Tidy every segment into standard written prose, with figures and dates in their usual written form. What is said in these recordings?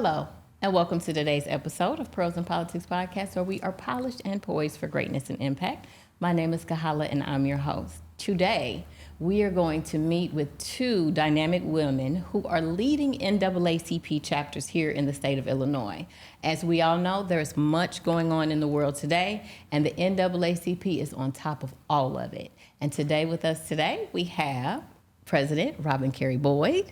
Hello, and welcome to today's episode of Pros in Politics Podcast, where we are polished and poised for greatness and impact. My name is Kahala, and I'm your host. Today, we are going to meet with two dynamic women who are leading NAACP chapters here in the state of Illinois. As we all know, there's much going on in the world today, and the NAACP is on top of all of it. And today with us today, we have President Robin Carey-Boyd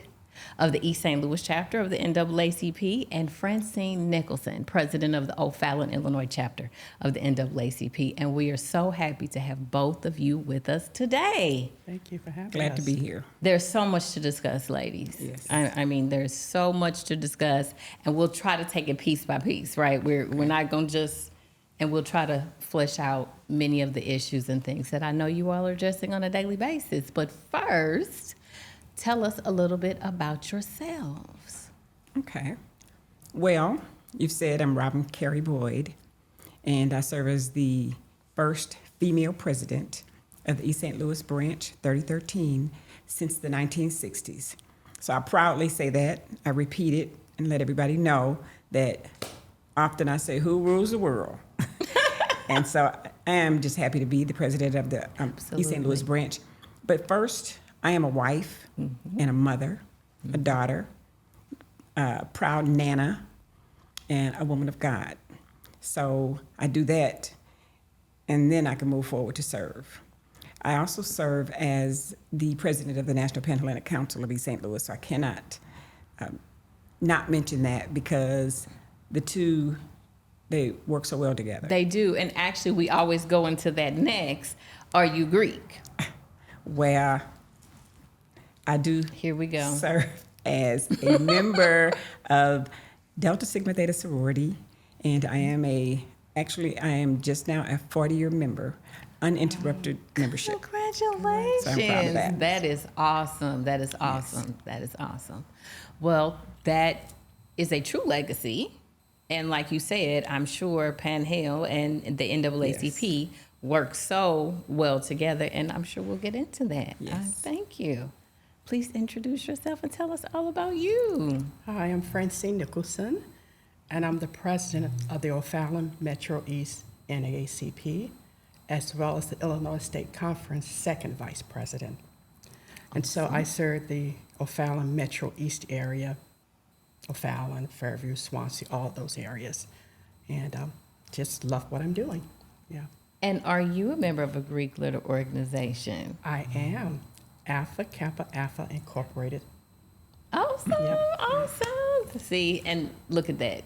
of the East St. Louis chapter of the NAACP, and Francine Nicholson, president of the O'Fallon, Illinois chapter of the NAACP. And we are so happy to have both of you with us today. Thank you for having us. Glad to be here. There's so much to discuss, ladies. Yes. I mean, there's so much to discuss, and we'll try to take it piece by piece, right? We're not going to just, and we'll try to flesh out many of the issues and things that I know you all are addressing on a daily basis. But first, tell us a little bit about yourselves. Okay. Well, you've said I'm Robin Carey-Boyd, and I serve as the first female president of the East St. Louis branch, 3013, since the 1960s. So I proudly say that. I repeat it and let everybody know that often I say, who rules the world? And so I am just happy to be the president of the East St. Louis branch. But first, I am a wife and a mother, a daughter, a proud nana, and a woman of God. So I do that, and then I can move forward to serve. I also serve as the president of the National Pan-Hellenic Council of East St. Louis, so I cannot not mention that because the two, they work so well together. They do, and actually we always go into that next. Are you Greek? Where I do Here we go. serve as a member of Delta Sigma Theta sorority, and I am just now a 40-year member, uninterrupted membership. Congratulations. So I'm proud of that. That is awesome. That is awesome. Yes. That is awesome. Well, that is a true legacy. And like you said, I'm sure Pan-Hell and the NAACP work so well together, and I'm sure we'll get into that. Yes. Thank you. Please introduce yourself and tell us all about you. Hi, I'm Francine Nicholson, and I'm the president of the O'Fallon Metro East NAACP, as well as the Illinois State Conference second vice president. And so I serve the O'Fallon Metro East area, O'Fallon, Fairview, Swansea, all those areas, and just love what I'm doing. Yeah, And are you a member of a Greek letter organization? I am Alpha Kappa Alpha Incorporated. Awesome, Yep. awesome. See, and look at that.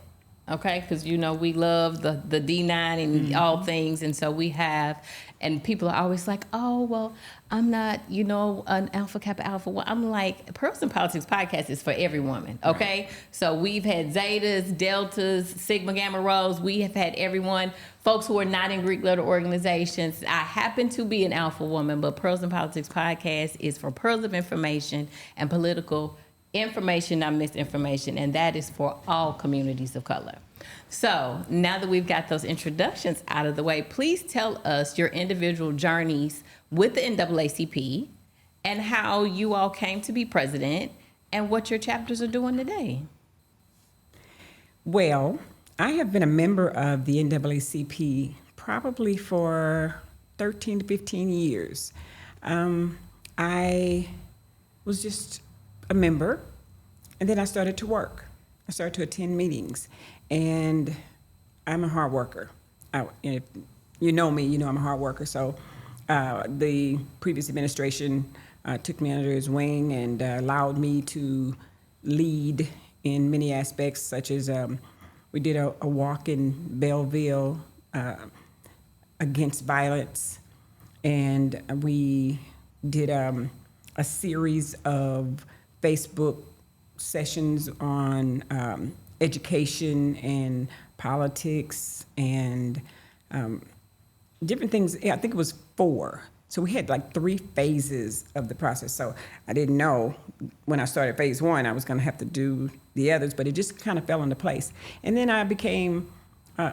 Okay, because we love the D9 and all things, and so we have, and people are always like, oh, well, I'm not, an Alpha Kappa Alpha. Well, I'm like, Pros in Politics Podcast is for every woman, okay? Right. So we've had Zetas, Deltas, Sigma Gamma Rhos. We have had everyone, folks who are not in Greek letter organizations. I happen to be an Alpha woman, but Pros in Politics Podcast is for pearls of information and political information, not misinformation, and that is for all communities of color. So now that we've got those introductions out of the way, please tell us your individual journeys with the NAACP and how you all came to be president and what your chapters are doing today. Well, I have been a member of the NAACP probably for 13 to 15 years. I was just a member, and then I started to work. I started to attend meetings, and I'm a hard worker. If you know me, you know I'm a hard worker. So the previous administration took me under his wing and allowed me to lead in many aspects, such as we did a walk in Belleville against violence, and we did a series of Facebook sessions on education and politics and different things. Yeah, I think it was 4. So we had like 3 phases of the process. So I didn't know when I started phase 1, I was going to have to do the others, but it just kind of fell into place. And then I became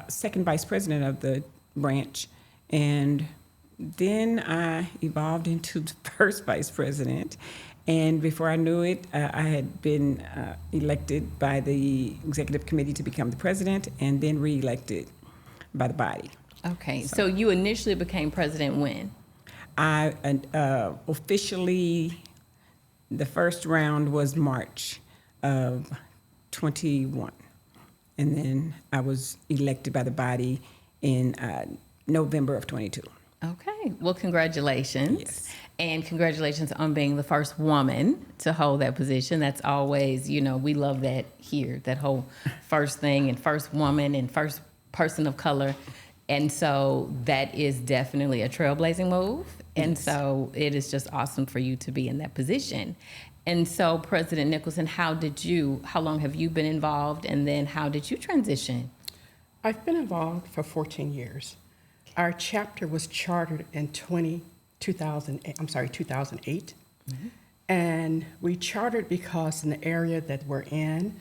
second vice president of the branch, and then I evolved into the first vice president, And before I knew it, I had been elected by the executive committee to become the president, and then reelected by the body. Okay, so you initially became president when? I officially, the first round was March of 21. And then I was elected by the body in November of 22. Okay, well, congratulations. Yes. And congratulations on being the first woman to hold that position. That's always, we love that here, that whole first thing, and first woman and first person of color. And so that is definitely a trailblazing move. And so it is just awesome for you to be in that position. And so, President Nicholson, how long have you been involved, and then how did you transition? I've been involved for 14 years. Our chapter was chartered in 2008. Mm-hmm. And we chartered because in the area that we're in,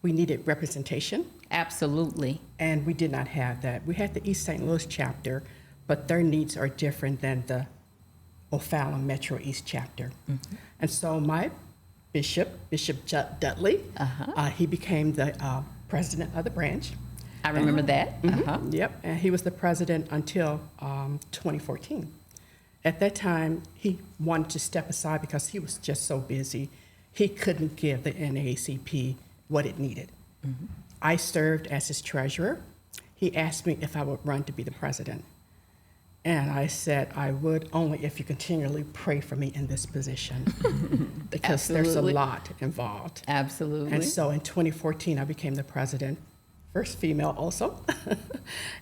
we needed representation. Absolutely. And we did not have that. We had the East St. Louis chapter, but their needs are different than the O'Fallon Metro East chapter. Mm-hmm. And so my Bishop Dudley, he became the president of the branch. I remember that. Mm-hmm. Yep, and he was the president until 2014. At that time, he wanted to step aside because he was just so busy. He couldn't give the NAACP what it needed. Mm-hmm. I served as his treasurer. He asked me if I would run to be the president. And I said I would only if you continually pray for me in this position, because there's a lot involved. Absolutely. And so in 2014, I became the president, first female also.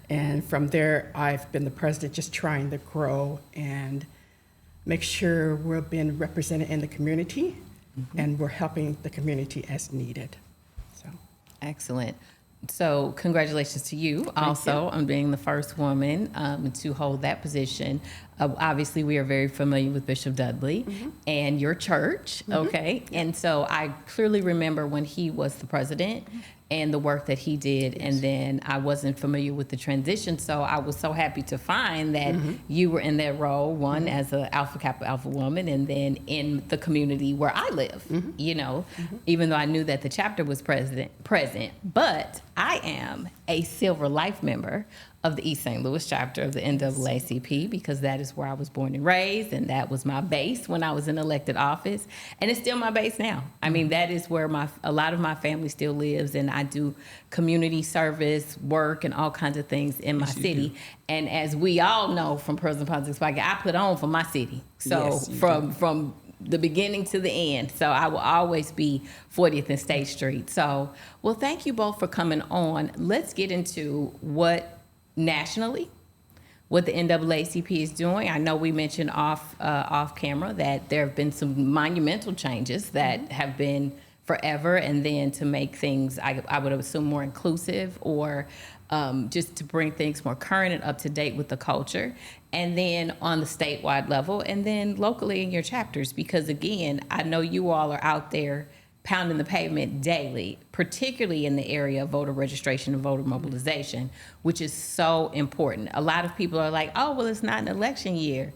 And from there, I've been the president, just trying to grow and make sure we're being represented in the community, and we're helping the community as needed. So, excellent. So congratulations to you also on being the first woman to hold that position. Obviously, we are very familiar with Bishop Dudley and your church, okay? And so I clearly remember when he was the president and the work that he did, and then I wasn't familiar with the transition, so I was so happy to find that you were in that role, one as an Alpha Kappa Alpha woman, and then in the community where I live, even though I knew that the chapter was present, but I am a Silver Life member of the East St. Louis chapter of the NAACP, because that is where I was born and raised, and that was my base when I was in elected office, and it's still my base now. I mean, that is where a lot of my family still lives, and I do community service work and all kinds of things in my city. And as we all know from President Politics Podcast, I put on for my city. So from the beginning to the end. So I will always be 40th and State Street. So, well, thank you both for coming on. Let's get into what nationally, what the NAACP is doing. I know we mentioned off camera that there have been some monumental changes that have been forever, and then to make things, I would assume, more inclusive, or just to bring things more current and up to date with the culture. And then on the statewide level, and then locally in your chapters, because again, I know you all are out there pounding the pavement daily, particularly in the area of voter registration and voter mobilization, which is so important. A lot of people are like, oh, well, it's not an election year.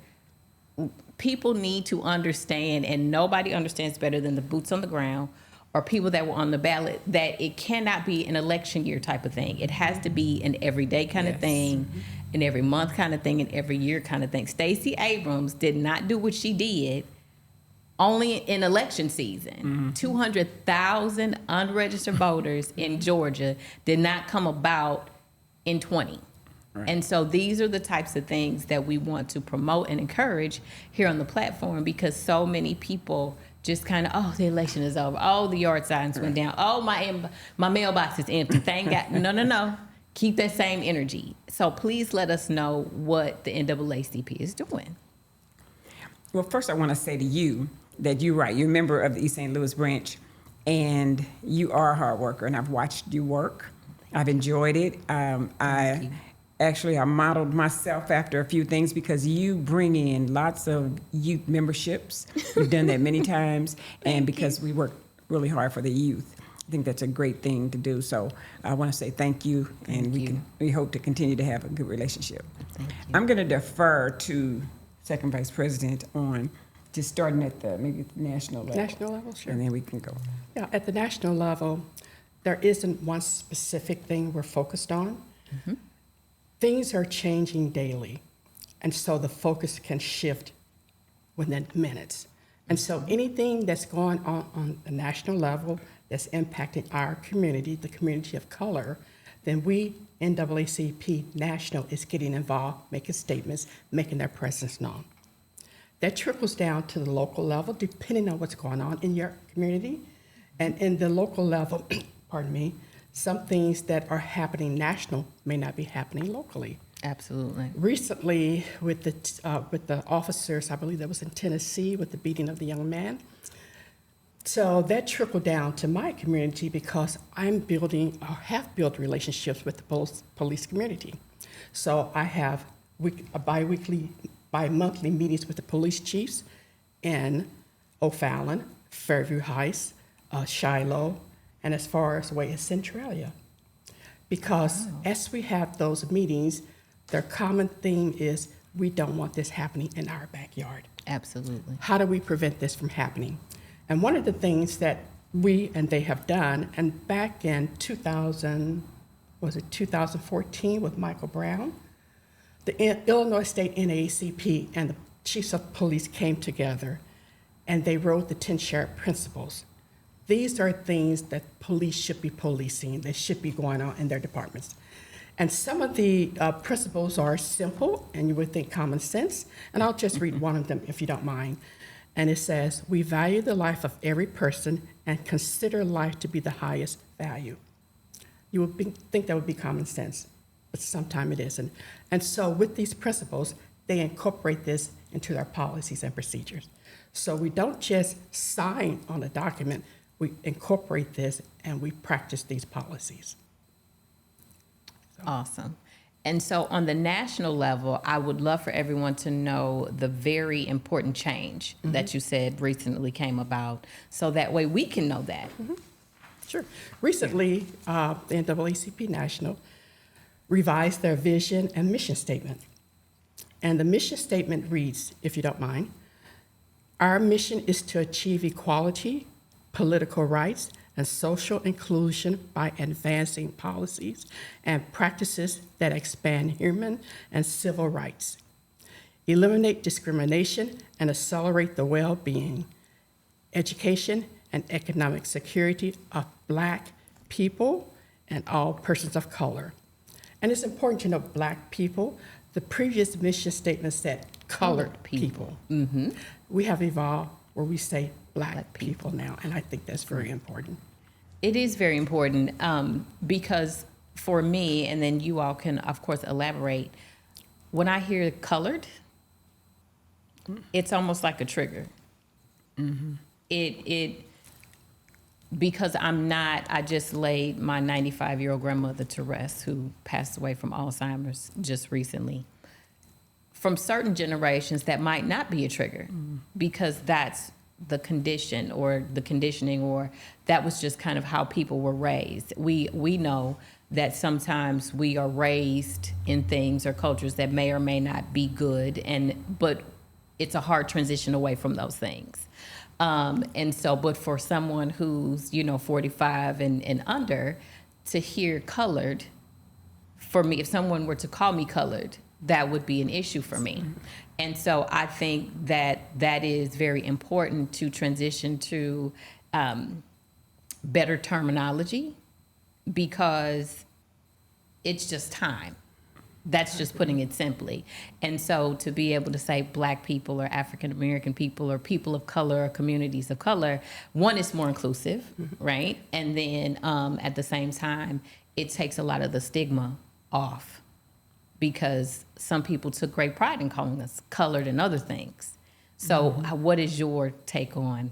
People need to understand, and nobody understands better than the boots on the ground or people that were on the ballot, that it cannot be an election year type of thing. It has to be an everyday kind of thing, an every month kind of thing, and every year kind of thing. Stacey Abrams did not do what she did only in election season. 200,000 unregistered voters in Georgia did not come about in 20. Right. And so these are the types of things that we want to promote and encourage here on the platform, because so many people just kind of, oh, the election is over. Oh, the yard signs went down. Oh, my mailbox is empty. Thank God. No. Keep that same energy. So please let us know what the NAACP is doing. Well, first I want to say to you that you're right. You're a member of the East St. Louis branch, and you are a hard worker, and I've watched you work. I've enjoyed it. I modeled myself after a few things, because you bring in lots of youth memberships. You've done that many times, and because we work really hard for the youth. I think that's a great thing to do. So I want to say thank you, and we hope to continue to have a good relationship. I'm going to defer to Second Vice President on Just starting at maybe the national level. National level, sure. And then we can go. Yeah, at the national level, there isn't one specific thing we're focused on. Things are changing daily, and so the focus can shift within minutes. And so anything that's going on the national level that's impacting our community, the community of color, then we, NAACP National, is getting involved, making statements, making their presence known. That trickles down to the local level, depending on what's going on in your community. And in the local level, pardon me, some things that are happening national may not be happening locally. Absolutely. Recently, with the officers, I believe that was in Tennessee, with the beating of the young man. So that trickled down to my community because I'm building, or have built relationships with the police community. So I have bi-monthly meetings with the police chiefs in O'Fallon, Fairview Heights, Shiloh, and as far as away as Centralia. Because as we have those meetings, their common theme is we don't want this happening in our backyard. Absolutely. How do we prevent this from happening? And one of the things that we and they have done, and back in 2014 with Michael Brown, the Illinois State NAACP and the chiefs of police came together and they wrote the 10 shared principles. These are things that police should be policing, that should be going on in their departments. And some of the principles are simple and you would think common sense, and I'll just read one of them if you don't mind. And it says, we value the life of every person and consider life to be the highest value. You would think that would be common sense, but sometimes it isn't. And so with these principles, they incorporate this into their policies and procedures. So we don't just sign on a document, we incorporate this and we practice these policies. Awesome. And so on the national level, I would love for everyone to know the very important change that you said recently came about, so that way we can know that. Sure. Recently, the NAACP National revised their vision and mission statement. And the mission statement reads, if you don't mind, our mission is to achieve equality, political rights, and social inclusion by advancing policies and practices that expand human and civil rights, eliminate discrimination, and accelerate the well-being, education, and economic security of Black people and all persons of color. And it's important to know Black people. The previous mission statement said colored people. We have evolved where we say Black people now, and I think that's very important. It is very important because for me, and then you all can, of course, elaborate, when I hear colored, it's almost like a trigger. Because I just laid my 95-year-old grandmother to rest, who passed away from Alzheimer's just recently. From certain generations, that might not be a trigger because that's the condition or the conditioning, or that was just kind of how people were raised. We know that sometimes we are raised in things or cultures that may or may not be good, but it's a hard transition away from those things. And so, but for someone who's 45 and under, to hear colored, for me, if someone were to call me colored, that would be an issue for me. And so I think that is very important to transition to better terminology, because it's just time. That's just putting it simply. And so to be able to say Black people or African American people or people of color or communities of color, one, is more inclusive, right? And then at the same time, it takes a lot of the stigma off, because some people took great pride in calling us colored and other things. So what is your take on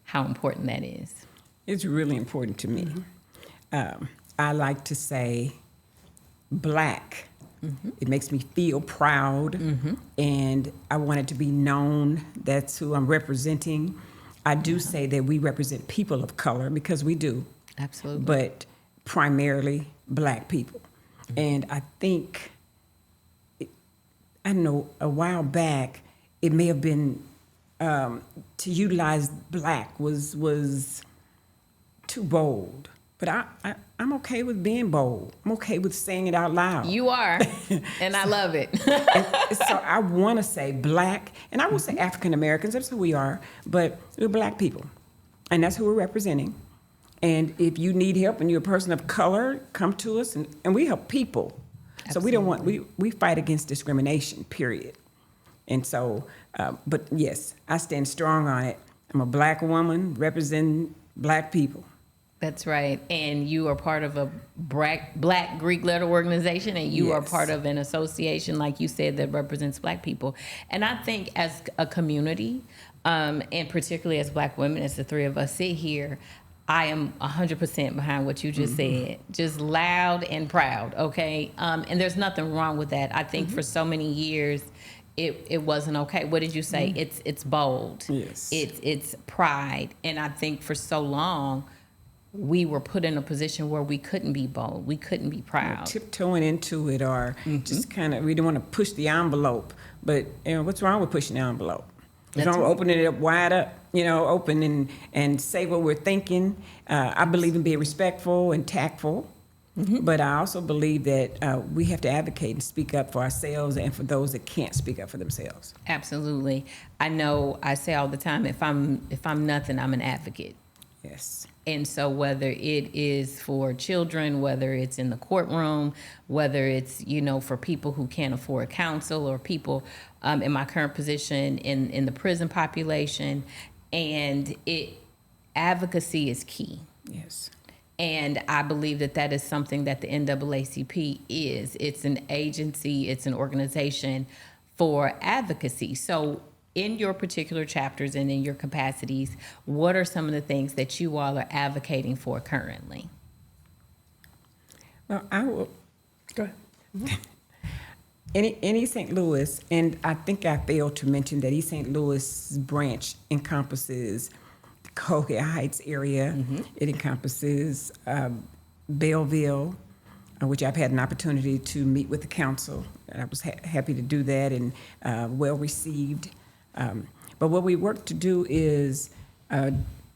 how important that is? It's really important to me. I like to say Black. It makes me feel proud, and I want it to be known that's who I'm representing. I do say that we represent people of color, because we do. Absolutely. But primarily Black people. And I think, I know a while back, it may have been to utilize black was too bold. But I'm okay with being bold. I'm okay with saying it out loud. You are, and I love it. And so I want to say black, and I will say African Americans, that's who we are, but we're black people, and that's who we're representing. And if you need help and you're a person of color, come to us, and we help people. Absolutely. So we don't want, we fight against discrimination, period. And so, but yes, I stand strong on it. I'm a black woman representing black people. That's right. And you are part of a black Greek letter organization, and you are part of an association, like you said, that represents black people. And I think as a community, and particularly as black women, as the three of us sit here, I am 100% behind what you just said. Just loud and proud, okay? And there's nothing wrong with that. I think for so many years, it wasn't okay. What did you say? It's bold. Yes. It's pride. And I think for so long, we were put in a position where we couldn't be bold. We couldn't be proud. Tiptoeing into it, or just kind of, we don't want to push the envelope. But what's wrong with pushing the envelope? What's wrong with opening it up wide up, open and say what we're thinking? I believe in being respectful and tactful. But I also believe that we have to advocate and speak up for ourselves and for those that can't speak up for themselves. Absolutely. I know I say all the time, if I'm nothing, I'm an advocate. Yes. And so whether it is for children, whether it's in the courtroom, whether it's, for people who can't afford counsel, or people in my current position in the prison population, and advocacy is key. Yes. And I believe that is something that the NAACP is. It's an agency, it's an organization for advocacy. So in your particular chapters and in your capacities, what are some of the things that you all are advocating for currently? Well, I will Go ahead. in East St. Louis, and I think I failed to mention that East St. Louis branch encompasses the Colgate Heights area. It encompasses Belleville, which I've had an opportunity to meet with the council. And I was happy to do that, and well received. But what we work to do is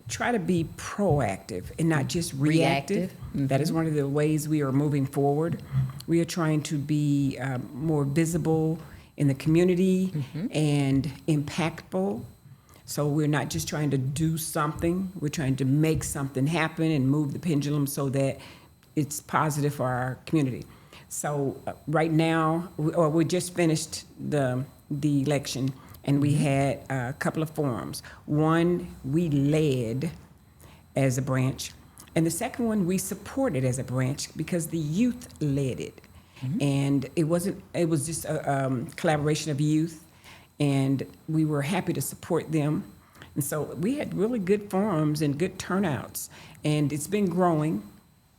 try to be proactive and not just reactive. That is one of the ways we are moving forward. We are trying to be more visible in the community and impactful. So we're not just trying to do something, we're trying to make something happen and move the pendulum so that it's positive for our community. So right now, we just finished the election, and we had a couple of forums. One we led as a branch, and the second one we supported as a branch because the youth led it. And it was just a collaboration of youth, and we were happy to support them. And so we had really good forums and good turnouts, and it's been growing.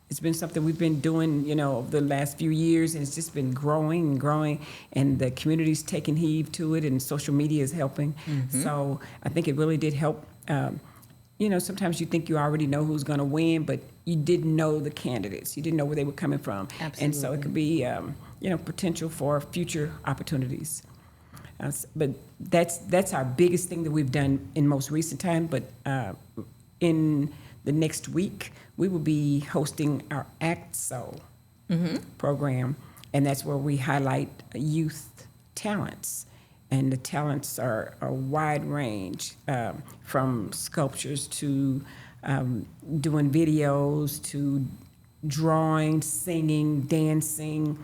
It's been something we've been doing, over the last few years, and it's just been growing and growing, and the community's taking heed to it, and social media is helping. So I think it really did help. Sometimes you think you already know who's going to win, but you didn't know the candidates. You didn't know where they were coming from. Absolutely. And so it could be, potential for future opportunities. But that's our biggest thing that we've done in most recent time. But in the next week, we will be hosting our ACTSO program, and that's where we highlight youth talents. And the talents are a wide range, from sculptures to doing videos to drawing, singing, dancing,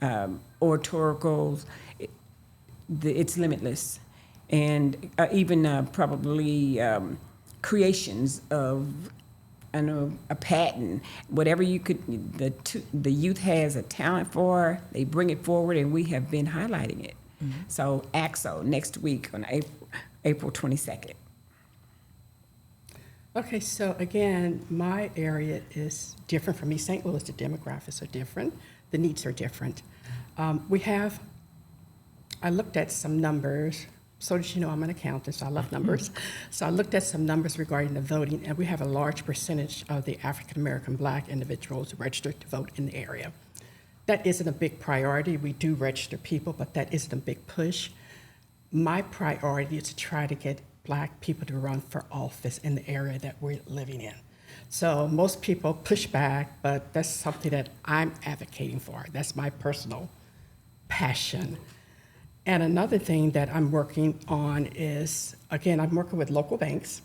oratoricals. It's limitless. And even probably creations of a patent, whatever you could, the youth has a talent for, they bring it forward, and we have been highlighting it. So AXO next week on April 22nd. Okay, so again, my area is different from East St. Louis. The demographics are different. The needs are different. I looked at some numbers. So that I'm an accountant, so I love numbers. So I looked at some numbers regarding the voting, and we have a large percentage of the African American Black individuals registered to vote in the area. That isn't a big priority. We do register people, but that isn't a big push. My priority is to try to get Black people to run for office in the area that we're living in. So most people push back, but that's something that I'm advocating for. That's my personal passion. And another thing that I'm working on is, again, I'm working with local banks.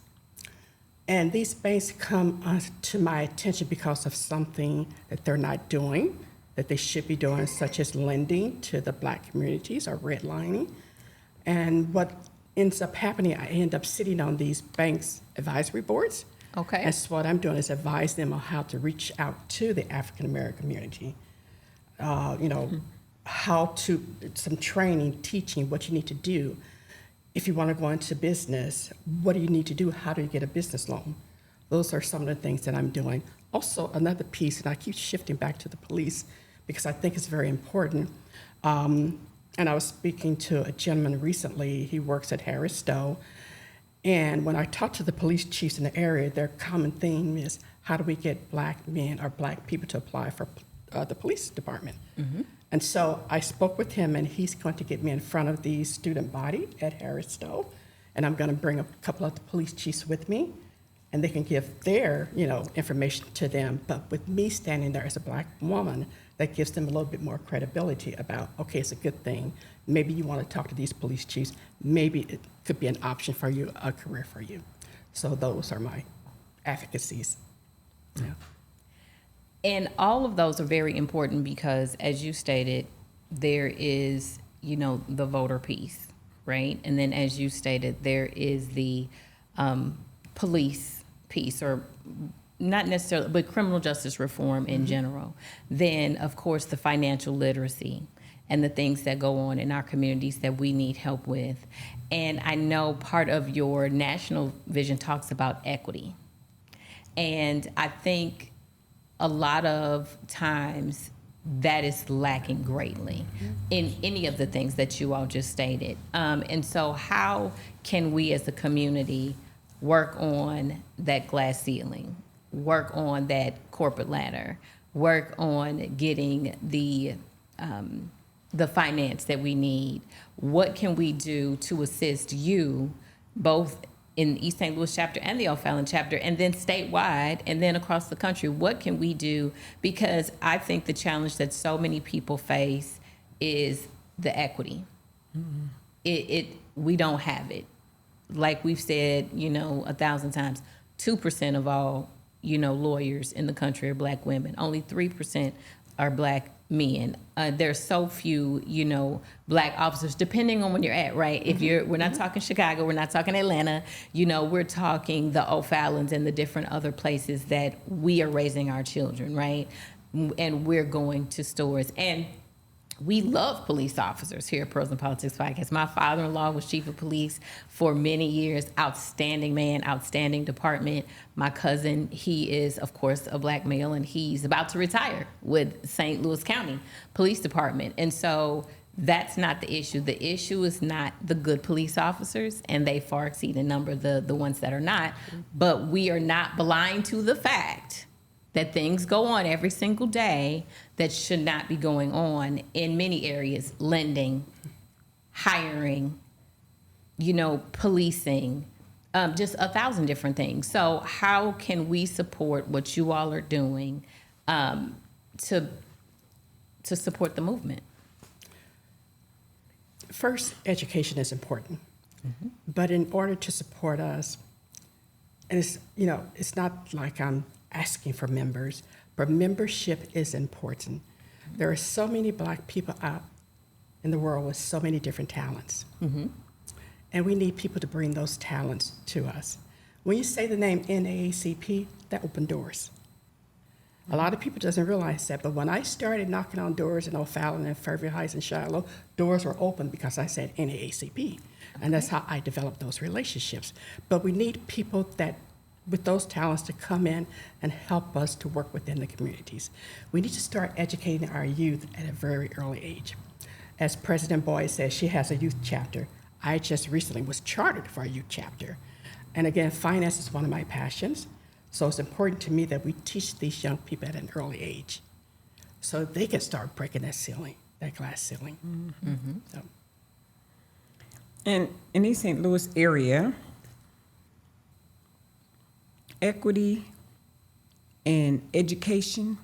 And these banks come to my attention because of something that they're not doing, that they should be doing, such as lending to the Black communities or redlining. And what ends up happening, I end up sitting on these banks' advisory boards. Okay. And so what I'm doing is advise them on how to reach out to the African American community. How to, some training, teaching what you need to do. If you want to go into business, what do you need to do? How do you get a business loan? Those are some of the things that I'm doing. Also, another piece, and I keep shifting back to the police because I think it's very important. And I was speaking to a gentleman recently, he works at Harris Stowe. And when I talk to the police chiefs in the area, their common theme is, how do we get Black men or Black people to apply for the police department? Mm-hmm. And so I spoke with him, and he's going to get me in front of the student body at Harris Stowe, and I'm going to bring a couple of the police chiefs with me, and they can give their, information to them. But with me standing there as a Black woman, that gives them a little bit more credibility about, okay, it's a good thing. Maybe you want to talk to these police chiefs. Maybe it could be an option for you, a career for you. So those are my advocacies. Yeah. And all of those are very important because, as you stated, there is, the voter piece, right? And then, as you stated, there is the police piece, or not necessarily, but criminal justice reform in general. Then, of course, the financial literacy and the things that go on in our communities that we need help with. And I know part of your national vision talks about equity. And I think a lot of times that is lacking greatly in any of the things that you all just stated. And so how can we as a community work on that glass ceiling, work on that corporate ladder, work on getting the finance that we need? What can we do to assist you both in East St. Louis chapter and the O'Fallon chapter, and then statewide, and then across the country? What can we do? Because I think the challenge that so many people face is the equity. Mm-hmm. We don't have it. Like we've said, 1,000 times, 2% of all, lawyers in the country are Black women. Only 3% are Black men. There's so few, Black officers, depending on when you're at, right? If we're not talking Chicago, we're not talking Atlanta, we're talking the O'Fallons and the different other places that we are raising our children, right? And we're going to stores. And we love police officers here at Pros and Politics Podcast. My father-in-law was chief of police for many years. Outstanding man, outstanding department. My cousin, he is, of course, a Black male, and he's about to retire with St. Louis County Police Department. And so that's not the issue. The issue is not the good police officers, and they far exceed in number the ones that are not. But we are not blind to the fact that things go on every single day that should not be going on in many areas: lending, hiring, policing, just 1,000 different things. So how can we support what you all are doing to support the movement? First, education is important. Mm-hmm. But in order to support us, and it's not like I'm asking for members, but membership is important. There are so many Black people out in the world with so many different talents. Mm-hmm. And we need people to bring those talents to us. When you say the name NAACP, that opened doors. A lot of people doesn't realize that, but when I started knocking on doors in O'Fallon and Fairview Heights and Shiloh, doors were open because I said NAACP. And that's how I developed those relationships. But we need people with those talents to come in and help us to work within the communities. We need to start educating our youth at a very early age. As President Boyd says, she has a youth chapter. I just recently was chartered for a youth chapter. And again, finance is one of my passions. So it's important to me that we teach these young people at an early age so they can start breaking that ceiling, that glass ceiling. Mm-hmm. So. And in East St. Louis area, equity and education,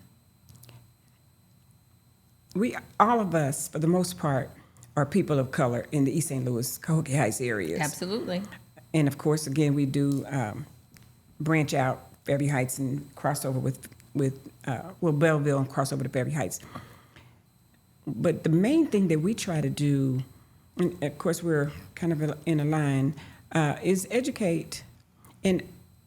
all of us, for the most part, are people of color in the East St. Louis, Cahokia Heights areas. Absolutely. And of course, again, we do branch out Fairview Heights and cross over with Belleville and cross over to Fairview Heights. But the main thing that we try to do, and of course we're kind of in a line, is educate and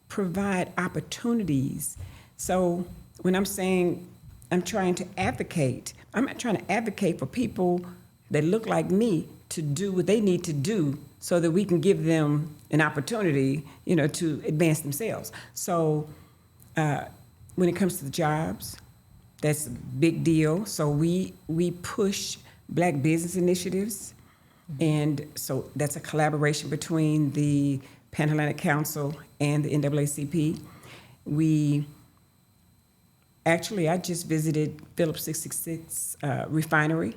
provide opportunities. So when I'm saying I'm trying to advocate, I'm not trying to advocate for people that look like me to do what they need to do so that we can give them an opportunity, to advance themselves. So when it comes to the jobs, that's a big deal. So we push Black business initiatives. And so that's a collaboration between the Pan-Atlantic Council and the NAACP. I just visited Phillips 66 refinery,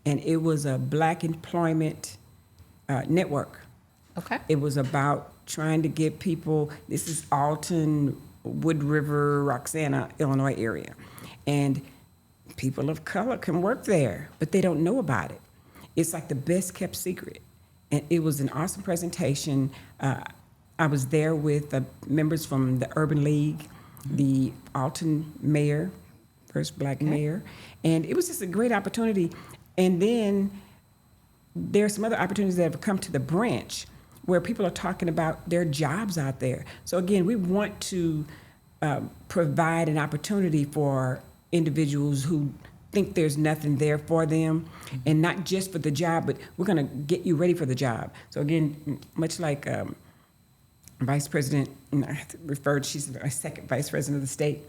and it was a Black employment network. Okay. It was about trying to get people, this is Alton, Wood River, Roxana, Illinois area. And people of color can work there, but they don't know about it. It's like the best kept secret. And it was an awesome presentation. I was there with members from the Urban League, the Alton mayor, first Black mayor, and it was just a great opportunity. And then there's some other opportunities that have come to the branch where people are talking about their jobs out there. So again, we want to provide an opportunity for individuals who think there's nothing there for them, and not just for the job, but we're going to get you ready for the job. So again, much like Vice President, she's our second Vice President of the state,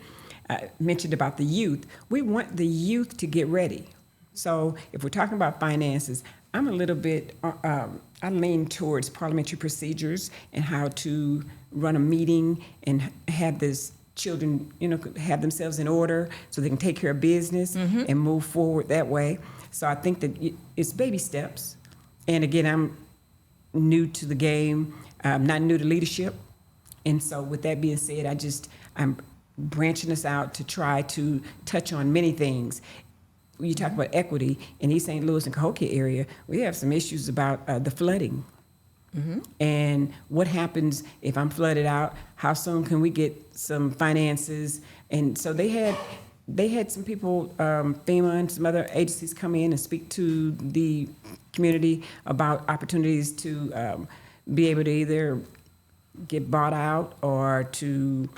mentioned about the youth. We want the youth to get ready. So if we're talking about finances, I'm a little bit, I lean towards parliamentary procedures and how to run a meeting and have this children, have themselves in order so they can take care of business and move forward that way. So I think that it's baby steps. And again, I'm new to the game. I'm not new to leadership. And so with that being said, I'm branching us out to try to touch on many things. When you talk about equity in East St. Louis and Cahokia area, we have some issues about the flooding. And what happens if I'm flooded out? How soon can we get some finances? And so they had some people, FEMA and some other agencies come in and speak to the community about opportunities to be able to either get bought out or to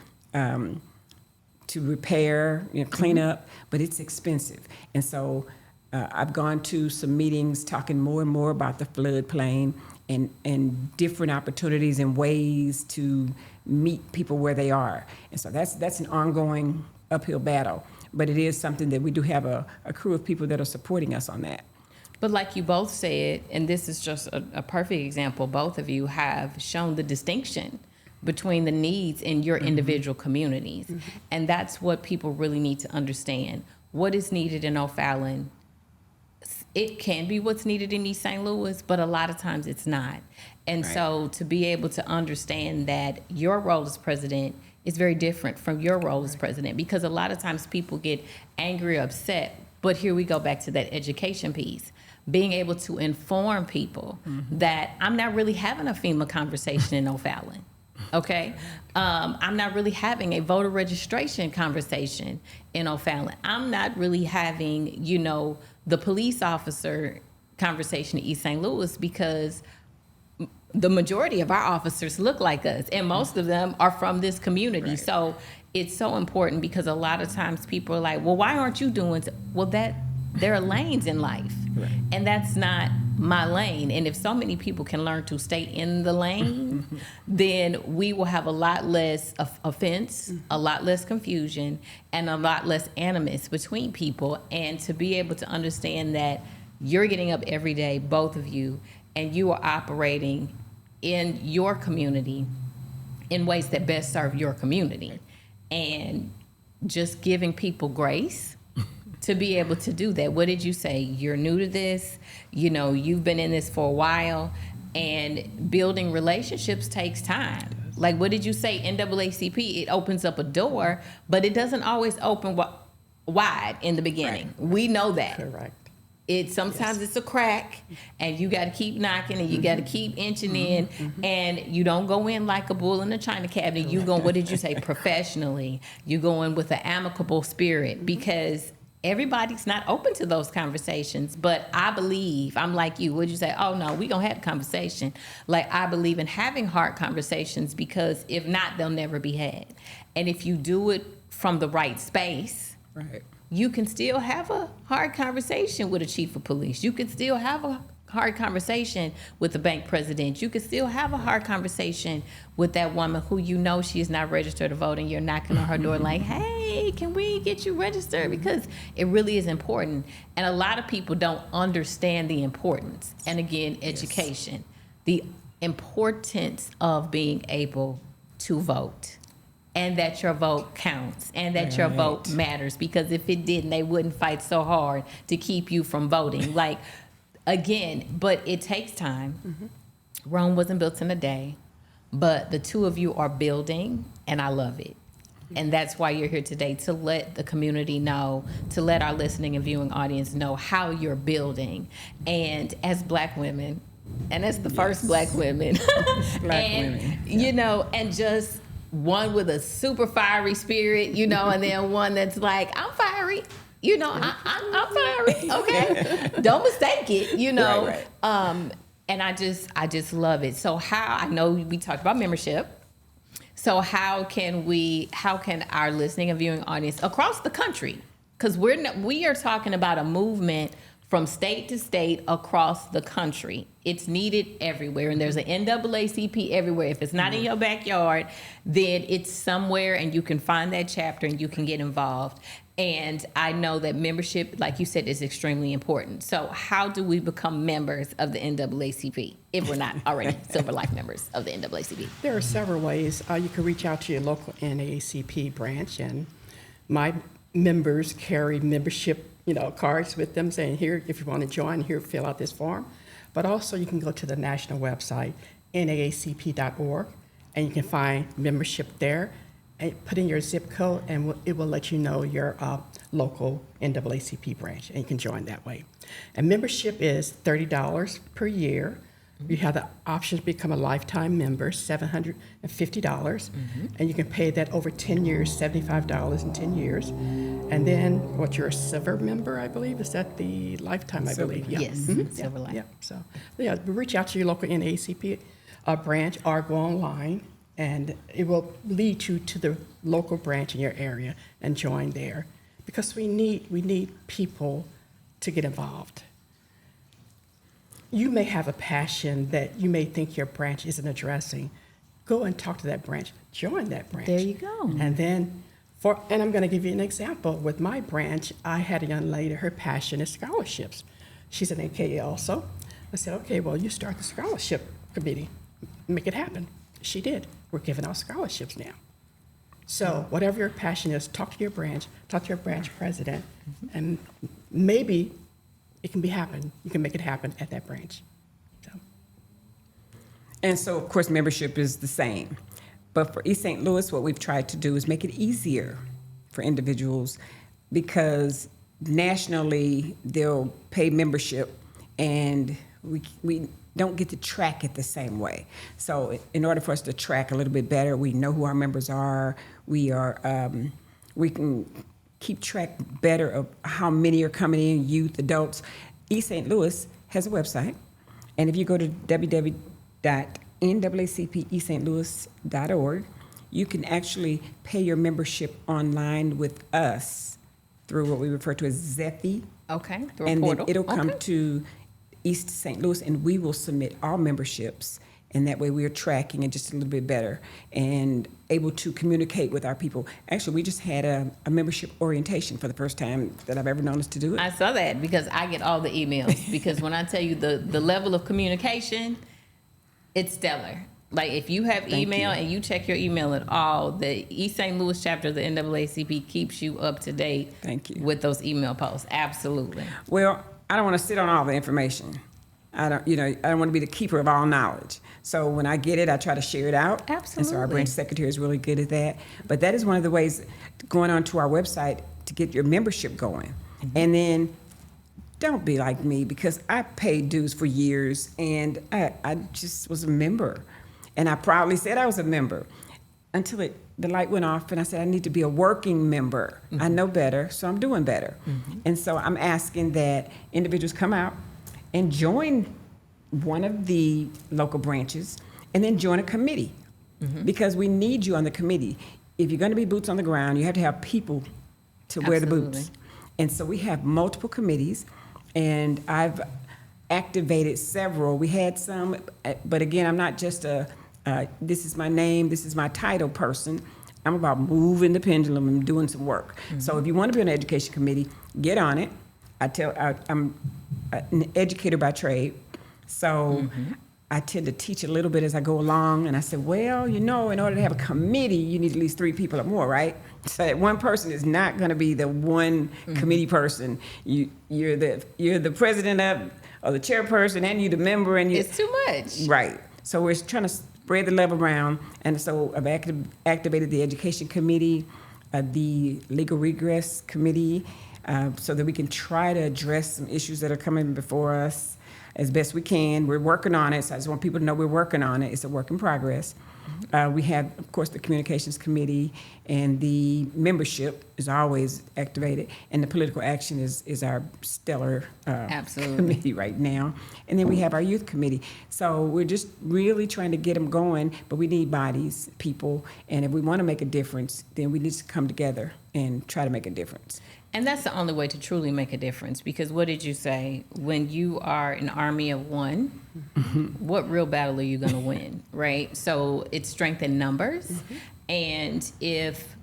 repair, clean up, but it's expensive. And so I've gone to some meetings talking more and more about the floodplain and different opportunities and ways to meet people where they are. And so that's an ongoing uphill battle, but it is something that we do have a crew of people that are supporting us on that. But like you both said, and this is just a perfect example, both of you have shown the distinction between the needs in your individual communities. And that's what people really need to understand. What is needed in O'Fallon, it can be what's needed in East St. Louis, but a lot of times it's not. And so to be able to understand that your role as president is very different from your role as president, because a lot of times people get angry or upset, but here we go back to that education piece. Being able to inform people that I'm not really having a FEMA conversation in O'Fallon. Okay, I'm not really having a voter registration conversation in O'Fallon. I'm not really having, the police officer conversation in East St. Louis, because the majority of our officers look like us, and most of them are from this community. So it's so important, because a lot of times people are like, well, why aren't you doing well? There are lanes in life, and that's not my lane. And if so many people can learn to stay in the lane, then we will have a lot less offense, a lot less confusion, and a lot less animus between people. And to be able to understand that you're getting up every day, both of you, and you are operating in your community in ways that best serve your community, and just giving people grace to be able to do that. What did you say? You're new to this, you've been in this for a while, and building relationships takes time. Like, what did you say? NAACP, it opens up a door, but it doesn't always open wide in the beginning. Right. We know that. Correct. Sometimes it's a crack, and you got to keep knocking, and you got to keep inching in, and you don't go in like a bull in a china cabinet. You go, what did you say, professionally. You go in with an amicable spirit, because everybody's not open to those conversations. But I believe, I'm like you, would you say, oh no, we gonna have a conversation. Like, I believe in having hard conversations, because if not, they'll never be had. And if you do it from the right space, Right. you can still have a hard conversation with a chief of police. You can still have a hard conversation with the bank president. You can still have a hard conversation with that woman who you know she is not registered to vote, and you're knocking on her door like, hey, can we get you registered? Because it really is important. And a lot of people don't understand the importance. And again, education, the importance of being able to vote. And that your vote counts, and that your vote matters. Because if it didn't, they wouldn't fight so hard to keep you from voting. Like, again, but it takes time. Rome wasn't built in a day, but the two of you are building, and I love it. And that's why you're here today, to let the community know, to let our listening and viewing audience know how you're building. And as Black women, and as the first Black women, you know, and just one with a super fiery spirit, you know, and then one that's like, I'm fiery, you know, I'm fiery, okay? Don't mistake it, you know. Right. And I just love it. So I know we talked about membership. So how can our listening and viewing audience across the country, because we are talking about a movement from state to state across the country. It's needed everywhere, and there's an NAACP everywhere. If it's not in your backyard, then it's somewhere, and you can find that chapter and you can get involved. And I know that membership, like you said, is extremely important. So how do we become members of the NAACP if we're not already Silver Life members of the NAACP? There are several ways. You can reach out to your local NAACP branch, and my members carry membership cards with them saying, here, if you want to join, here, fill out this form. But also you can go to the national website, naacp.org, and you can find membership there, and put in your zip code, and it will let you know your local NAACP branch, and you can join that way. And membership is $30 per year. You have the option to become a lifetime member, $750, and you can pay that over 10 years, $75 in 10 years. And then, you're a silver member, I believe? Is that the lifetime, I believe? Yeah. Yes, Silver Life. Yeah, so, reach out to your local NAACP branch or go online, and it will lead you to the local branch in your area and join there. Because we need people to get involved. You may have a passion that you may think your branch isn't addressing. Go and talk to that branch. Join that branch. There you go. And then, and I'm going to give you an example. With my branch, I had a young lady, her passion is scholarships. She's an AKA also. I said, okay, well, you start the scholarship committee. Make it happen. She did. We're giving out scholarships now. So whatever your passion is, talk to your branch president, and maybe it can happen. You can make it happen at that branch. And so, of course, membership is the same. But for East St. Louis, what we've tried to do is make it easier for individuals, because nationally they'll pay membership and we don't get to track it the same way. So in order for us to track a little bit better, we know who our members are. We can keep track better of how many are coming in, youth, adults. East St. Louis has a website, and if you go to www.naacpeaststlouis.org, you can actually pay your membership online with us through what we refer to as Zephy. Okay, through a and portal. Then it'll come to East St. Louis, and we will submit our memberships. And that way we are tracking it just a little bit better and able to communicate with our people. Actually, we just had a membership orientation for the first time that I've ever known us to do it. I saw that because I get all the emails. Because when I tell you the level of communication, it's stellar. Like, if you have email and you check your email at all, the East St. Louis chapter of the NAACP keeps you up to date. Thank you. With those email posts. Absolutely. Well, I don't want to sit on all the information. I don't want to be the keeper of all knowledge. So when I get it, I try to share it out. Absolutely. And so our branch secretary is really good at that. But that is one of the ways, going on to our website, to get your membership going. And then don't be like me, because I paid dues for years, and I just was a member. And I proudly said I was a member until the light went off, and I said I need to be a working member. I know better, so I'm doing better. And so I'm asking that individuals come out and join one of the local branches, and then join a committee, because we need you on the committee. If you're going to be boots on the ground, you have to have people to wear the boots. Absolutely. And so we have multiple committees, and I've activated several. We had some, but again, I'm not just this is my name, this is my title person. I'm about moving the pendulum and doing some work. So if you want to be on an education committee, get on it. I'm an educator by trade, so I tend to teach a little bit as I go along. And I said, well, in order to have a committee, you need at least 3 people or more, right? So that one person is not going to be the one committee person. You're the president or the chairperson, and you're the member, and It's too much. right. So we're trying to spread the love around, and so I've activated the education committee, the legal regress committee, so that we can try to address some issues that are coming before us as best we can. We're working on it, so I just want people to know we're working on it. It's a work in progress. We have, of course, the communications committee, and the membership is always activated, and the political action is our stellar Absolutely. committee right now. And then we have our youth committee. So we're just really trying to get them going, but we need bodies, people, and if we want to make a difference, then we need to come together and try to make a difference. And that's the only way to truly make a difference, because what did you say? When you are an army of one, what real battle are you going to win, right? So it's strength in numbers. And if,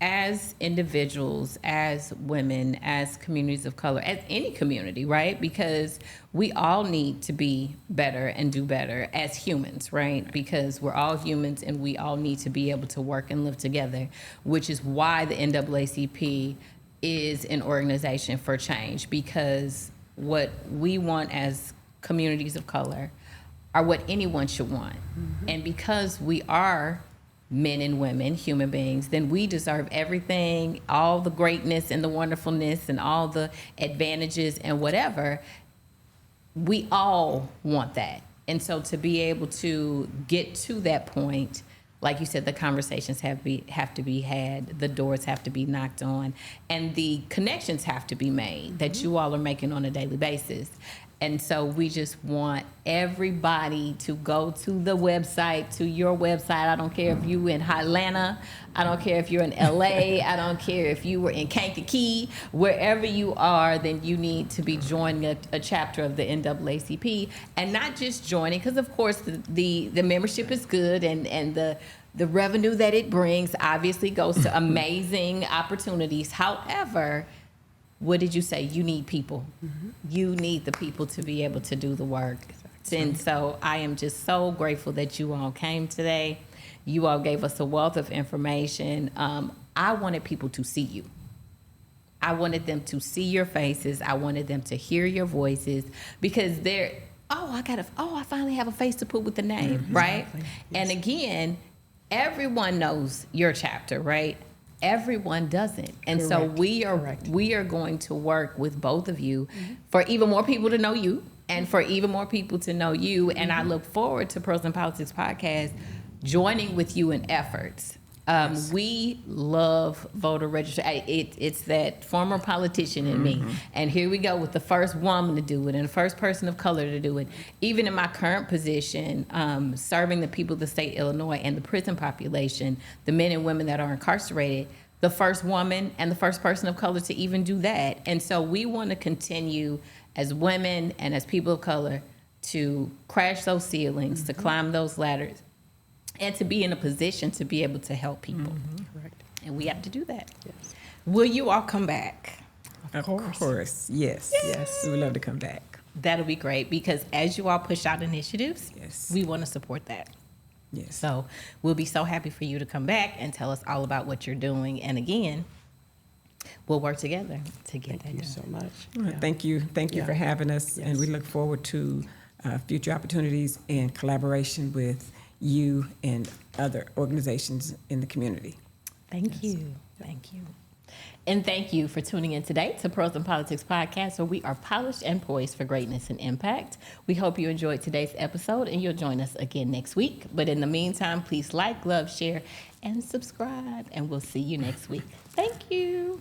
as individuals, as women, as communities of color, as any community, right? Because we all need to be better and do better as humans, right? Because we're all humans, and we all need to be able to work and live together, which is why the NAACP is an organization for change, because what we want as communities of color are what anyone should want. And because we are men and women, human beings, then we deserve everything, all the greatness and the wonderfulness and all the advantages and whatever. We all want that. And so to be able to get to that point, like you said, the conversations have to be had, the doors have to be knocked on, and the connections have to be made that you all are making on a daily basis. And so we just want everybody to go to the website, to your website. I don't care if you in Atlanta, I don't care if you're in LA, I don't care if you were in Kankakee, wherever you are, then you need to be joining a chapter of the NAACP, and not just joining, because of course the membership is good, and the revenue that it brings obviously goes to amazing opportunities. However, what did you say? You need people. You need the people to be able to do the work. And so I am just so grateful that you all came today. You all gave us a wealth of information. I wanted people to see you. I wanted them to see your faces. I wanted them to hear your voices, because I finally have a face to put with the name, right? Exactly. And again, everyone knows your chapter, right? Everyone doesn't. And so Correct. we are going to work with both of you for even more people to know you, and for even more people to know you. And I look forward to Pros in Politics podcast joining with you in efforts. We love voter registration. It's that former politician in me. And here we go with the first woman to do it, and the first person of color to do it. Even in my current position, serving the people of the state of Illinois and the prison population, the men and women that are incarcerated, the first woman and the first person of color to even do that. And so we want to continue as women and as people of color to crash those ceilings, to climb those ladders, and to be in a position to be able to help people. Correct. And we have to do that. Yes. Will you all come back? Of course, yes. Yes. We would love to come back. That'll be great, because as you all push out initiatives, Yes. we want to support that. Yes. So we'll be so happy for you to come back and tell us all about what you're doing. And again, we'll work together to get Thank that you done. so much. Well, Yeah. Thank you Yeah. for having us, and we Yes. look forward to future opportunities and collaboration with you and other organizations in the community. Thank you. Thank you. And thank you for tuning in today to Pearls and Politics Podcast, where we are polished and poised for greatness and impact. We hope you enjoyed today's episode and you'll join us again next week. But in the meantime, please like, love, share, and subscribe. And we'll see you next week. Thank you.